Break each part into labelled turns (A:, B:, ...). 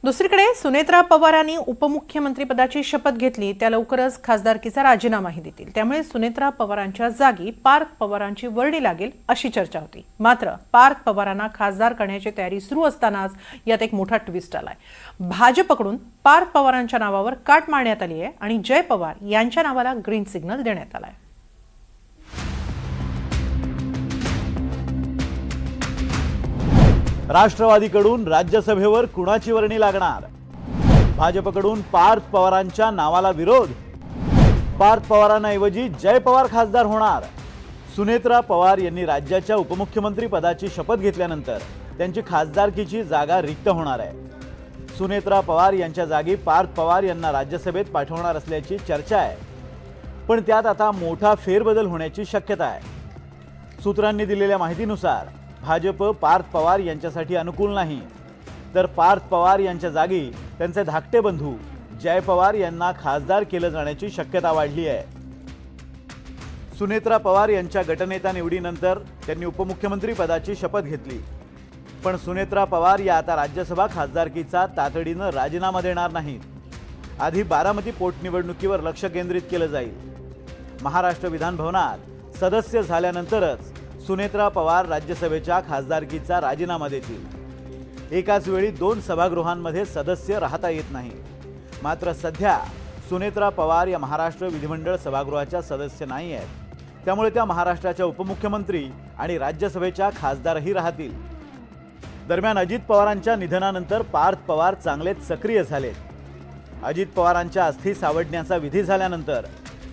A: दुसरीकडे सुनेत्रा पवारांनी उपमुख्यमंत्रीपदाची शपथ घेतली त्या लवकरच खासदारकीचा राजीनामाही देतील। त्यामुळे सुनेत्रा पवारांच्या जागी पार्थ पवारांची वर्णी लागेल अशी चर्चा होती। मात्र पार्थ पवारांना खासदार करण्याची तयारी सुरू असतानाच यात एक मोठा ट्विस्ट आलाय। भाजपकडून पार्थ पवारांच्या नावावर काट मारण्यात आली आहे आणि जय पवार यांच्या नावाला ग्रीन सिग्नल देण्यात आलाय।
B: राष्ट्रवादीकडून राज्यसभेवर कुणाची वर्णी लागणार? भाजपकडून पार्थ पवारांच्या नावाला विरोध। पार्थ पवारांऐवजी जय पवार खासदार होणार। सुनेत्रा पवार यांनी राज्याच्या उपमुख्यमंत्री पदाची शपथ घेतल्यानंतर त्यांची खासदारकीची जागा रिक्त होणार आहे। सुनेत्रा पवार यांच्या जागी पार्थ पवार यांना राज्यसभेत पाठवणार असल्याची चर्चा आहे, पण त्यात आता मोठा फेरबदल होण्याची शक्यता आहे। सूत्रांनी दिलेल्या माहितीनुसार भाजप पार्थ पवार यांच्यासाठी अनुकूल नाही, तर पार्थ पवार यांच्या जागी त्यांचे धाकटे बंधू जय पवार यांना खासदार केलं जाण्याची शक्यता वाढली आहे। सुनेत्रा पवार यांच्या गटनेता निवडीनंतर त्यांनी उपमुख्यमंत्री पदाची शपथ घेतली, पण सुनेत्रा पवार या आता राज्यसभा खासदारकीचा तातडीनं राजीनामा देणार नाहीत। आधी बारामती पोटनिवडणुकीवर लक्ष केंद्रित केलं जाईल। महाराष्ट्र विधान भवनात सदस्य झाल्यानंतरच सुनेत्रा पवार राज्यसभेच्या खासदारकीचा राजीनामा देतील। एकाच वेळी 2 सभागृहांमध्ये सदस्य राहता येत नाही। मात्र सध्या सुनेत्रा पवार या महाराष्ट्र विधिमंडळ सभागृहाच्या सदस्य नाही आहेत, त्यामुळे त्या महाराष्ट्राच्या उपमुख्यमंत्री आणि राज्यसभेच्या खासदारही राहतील। दरम्यान अजित पवारांच्या निधनानंतर पार्थ पवार चांगलेच सक्रिय झालेत। अजित पवारांच्या अस्थी सावडण्याचा विधी झाल्यानंतर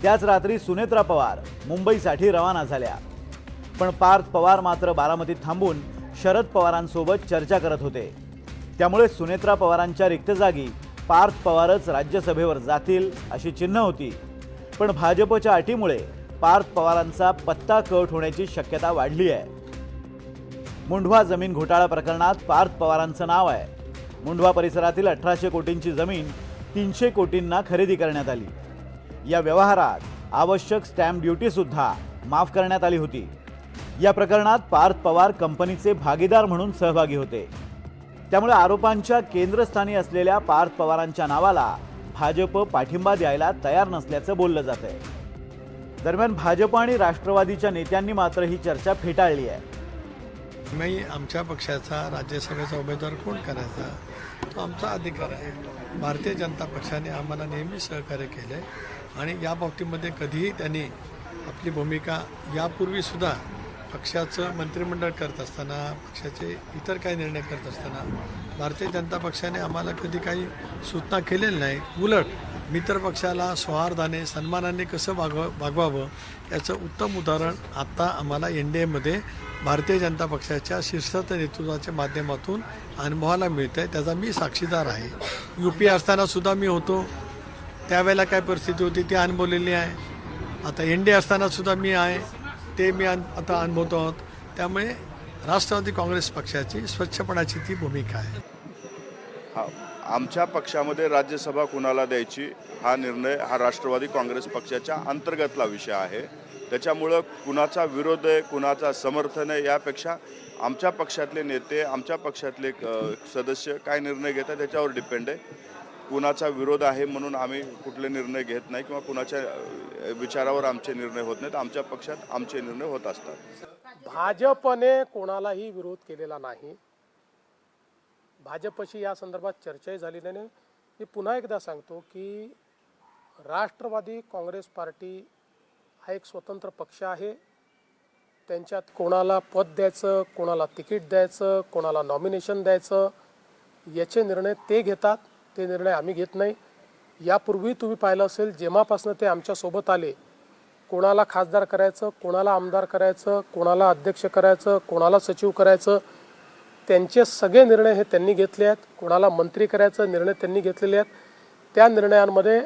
B: त्याच रात्री सुनेत्रा पवार मुंबईसाठी रवाना झाल्या, पण पार्थ पवार मात्र बारामतीत थांबून शरद पवारांसोबत चर्चा करत होते। त्यामुळे सुनेत्रा पवारांच्या रिक्त जागी पार्थ पवारच राज्यसभेवर जातील अशी चिन्ह होती, पण भाजपच्या अटीमुळे पार्थ पवारांचा पत्ता कट होण्याची शक्यता वाढली आहे। मुंढवा जमीन घोटाळा प्रकरणात पार्थ पवारांचं नाव आहे। मुंढवा परिसरातील 1800 कोटींची जमीन 300 कोटींना खरेदी करण्यात आली। या व्यवहारात आवश्यक स्टॅम्प ड्युटी सुद्धा माफ करण्यात आली होती। या प्रकरणात पार्थ पवार कंपनीचे भागीदार म्हणून सहभागी होते, त्यामुळे आरोपांच्या केंद्रस्थानी असलेल्या पार्थ पवारांच्या नावाला भाजप पाठिंबा द्यायला तयार नसल्याचं बोललं जातंय। दरम्यान भाजप आणि राष्ट्रवादीच्या नेत्यांनी मात्र ही चर्चा फेटाळली आहे।
C: मी आमच्या पक्षाचा राज्यसभेचा उमेदवार कोण करायचा तो आमचा अधिकार आहे। भारतीय जनता पक्षाने आम्हाला नेहमी सहकार्य केले आणि या बाबतीमध्ये कधीही त्यांनी आपली भूमिका यापूर्वी सुद्धा पक्षाचं मंत्रिमंडळ करत असताना, पक्षाचे इतर काही निर्णय करत असताना भारतीय जनता पक्षाने आम्हाला कधी काही सूचना केलेली नाही। उलट मित्र पक्षाला सौहार्दाने सन्मानाने कसं वागवावं याचं उत्तम उदाहरण आता आम्हाला NDAमध्ये भारतीय जनता पक्षाच्या शीर्षस्थ नेतृत्वाच्या माध्यमातून अनुभवाला मिळतं आहे। त्याचा मी साक्षीदार आहे। UP असताना सुद्धा मी होतो, त्यावेळेला काय परिस्थिती होती ती अनुभवलेली आहे। आता NDA असताना सुद्धा मी आहे, ते मी आता अनुभवतो आहोत। त्यामुळे राष्ट्रवादी काँग्रेस पक्षाची स्वच्छपणाची ती भूमिका आहे।
D: आमच्या पक्षामध्ये राज्यसभा कुणाला द्यायची हा निर्णय हा राष्ट्रवादी काँग्रेस पक्षाच्या अंतर्गतला विषय आहे। त्याच्यामुळं कुणाचा विरोध आहे, कुणाचा समर्थन आहे यापेक्षा आमच्या पक्षातले नेते, आमच्या पक्षातले सदस्य काय निर्णय घेतात त्याच्यावर डिपेंड आहे। कुणाचा विरोध आहे म्हणून आम्ही कुठले निर्णय घेत नाही किंवा कुणाच्या विचारावर आमचे निर्णय होत नाहीत। आमच्या पक्षात आमचे निर्णय होत असतात।
E: भाजपने कोणालाही विरोध केलेला नाही। भाजपशी या संदर्भात चर्चाही झाली नाही। मी पुन्हा एकदा सांगतो की राष्ट्रवादी काँग्रेस पार्टी हा एक स्वतंत्र पक्ष आहे। त्यांच्यात कोणाला पद द्यायचं, कोणाला तिकीट द्यायचं, कोणाला नॉमिनेशन द्यायचं याचे निर्णय ते घेतात, ते निर्णय आम्ही घेत नाही। यापूर्वी तुम्ही पाहिलं असेल जेव्हापासून ते आमच्यासोबत आले, कोणाला खासदार करायचं, कोणाला आमदार करायचं, कोणाला अध्यक्ष करायचं, कोणाला सचिव करायचं, त्यांचे सगळे निर्णय हे त्यांनी घेतले आहेत। कोणाला मंत्री करायचं निर्णय त्यांनी घेतलेले आहेत। त्या निर्णयांमध्ये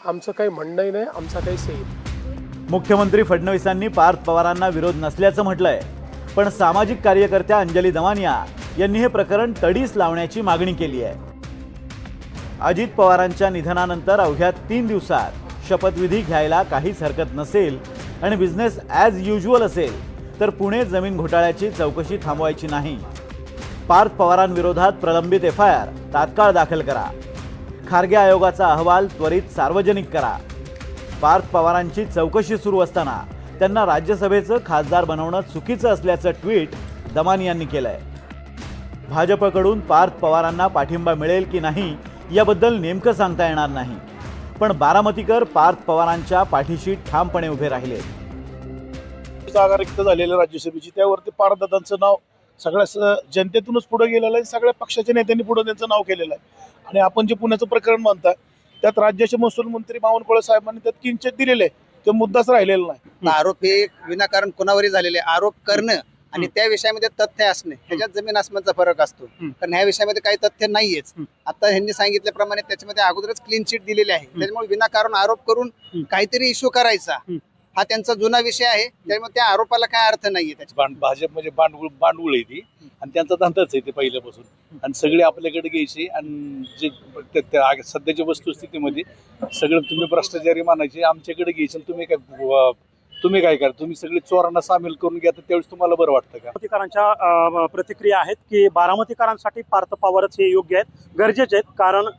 E: आमचं काही म्हणणंही नाही, आमचा काही सही नाही।
B: मुख्यमंत्री फडणवीसांनी पार्थ पवारांना विरोध नसल्याचं म्हटलंय, पण सामाजिक कार्यकर्त्या अंजली दमानिया यांनी हे प्रकरण तडीस लावण्याची मागणी केली आहे। अजित पवारांच्या निधनानंतर अवघ्या 3 दिवसात शपथविधी घ्यायला काहीच हरकत नसेल आणि बिझनेस ॲज युज्युअल असेल तर पुणे जमीन घोटाळ्याची चौकशी थांबवायची नाही। पार्थ पवारांविरोधात प्रलंबित FIR तात्काळ दाखल करा. खारगे आयोगाचा अहवाल त्वरित सार्वजनिक करा. पार्थ पवारांची चौकशी सुरू असताना त्यांना राज्यसभेचं खासदार बनवणं चुकीचं असल्याचं ट्विट दमानी यांनी केलंय. भाजपकडून पार्थ पवारांना पाठिंबा मिळेल की नाही याबद्दल नेमकं सांगता येणार नाही, पण बारामतीकर पार्थ पवारांच्या पाठीशी ठामपणे उभे राहिले.
F: जागा रिक्त झालेल्या राज्यसभेची त्यावरती पारदादांचं नाव सगळ्या जनतेतूनच पुढे गेलेलं आहे. सगळ्या पक्षाच्या नेत्यांनी पुढे त्यांचं नाव केलेलं आहे. आणि आपण जे पुण्याचं प्रकरण म्हणता त्यात राज्याचे महसूल मंत्री बावनकुळे साहेबांनी त्यात किंचित दिलेले आहे, ते मुद्दाच राहिलेला नाही.
G: आरोप हे विनाकारण कोणावरही झालेले आरोप करणं आणि त्या विषयामध्ये तथ्य असणे ह्याच्यात जमीन आसमानचा फरक असतो. कारण ह्या विषयामध्ये काही तथ्य नाहीयेच. आता ह्यांनी सांगितल्याप्रमाणे त्याच्यामध्ये अगोदरच क्लीन चिट दिलेली आहे. त्याच्यामुळे विनाकारण आरोप करून काहीतरी इश्यू करायचा हा त्यांचा जुना विषय आहे. त्यामुळे त्या आरोपाला काय अर्थ नाहीये. त्याच्या
F: भाजप म्हणजे बांडगुळ आहे ती आणि त्यांचा धंदाच आहे ते पहिल्यापासून. आणि सगळे आपल्याकडे घ्यायचे आणि जे सध्याच्या वस्तुस्थितीमध्ये सगळं तुम्ही भ्रष्टाचारी मानायचे, आमच्याकडे घ्यायचे. तुम्ही काय करा, तुम्ही सगळे चोरांना सामील करून घ्या, तर त्यावेळेस तुम्हाला बरं वाटतं का?
H: बारामतीकरांच्या प्रतिक्रिया आहेत की बारामतीकरांसाठी पार्थ पवारच हे योग्य आहेत, गरजेचे आहेत. कारण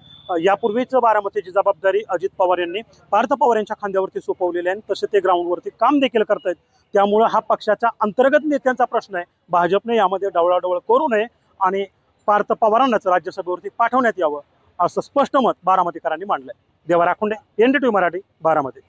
H: यापूर्वीच बारामतीची जबाबदारी अजित पवार यांनी पार्थ पवार यांच्या खांद्यावरती सोपवलेली आहे. तसे ते ग्राउंडवरती काम देखील करतायत. त्यामुळे हा पक्षाच्या अंतर्गत नेत्यांचा प्रश्न आहे. भाजपने यामध्ये ढवळाढवळ करू नये आणि पार्थ पवारांनाच राज्यसभेवरती पाठवण्यात यावं असं स्पष्ट मत बारामतीकरांनी मांडलंय. देवा राखुंडे, NDTV मराठी, बारामती.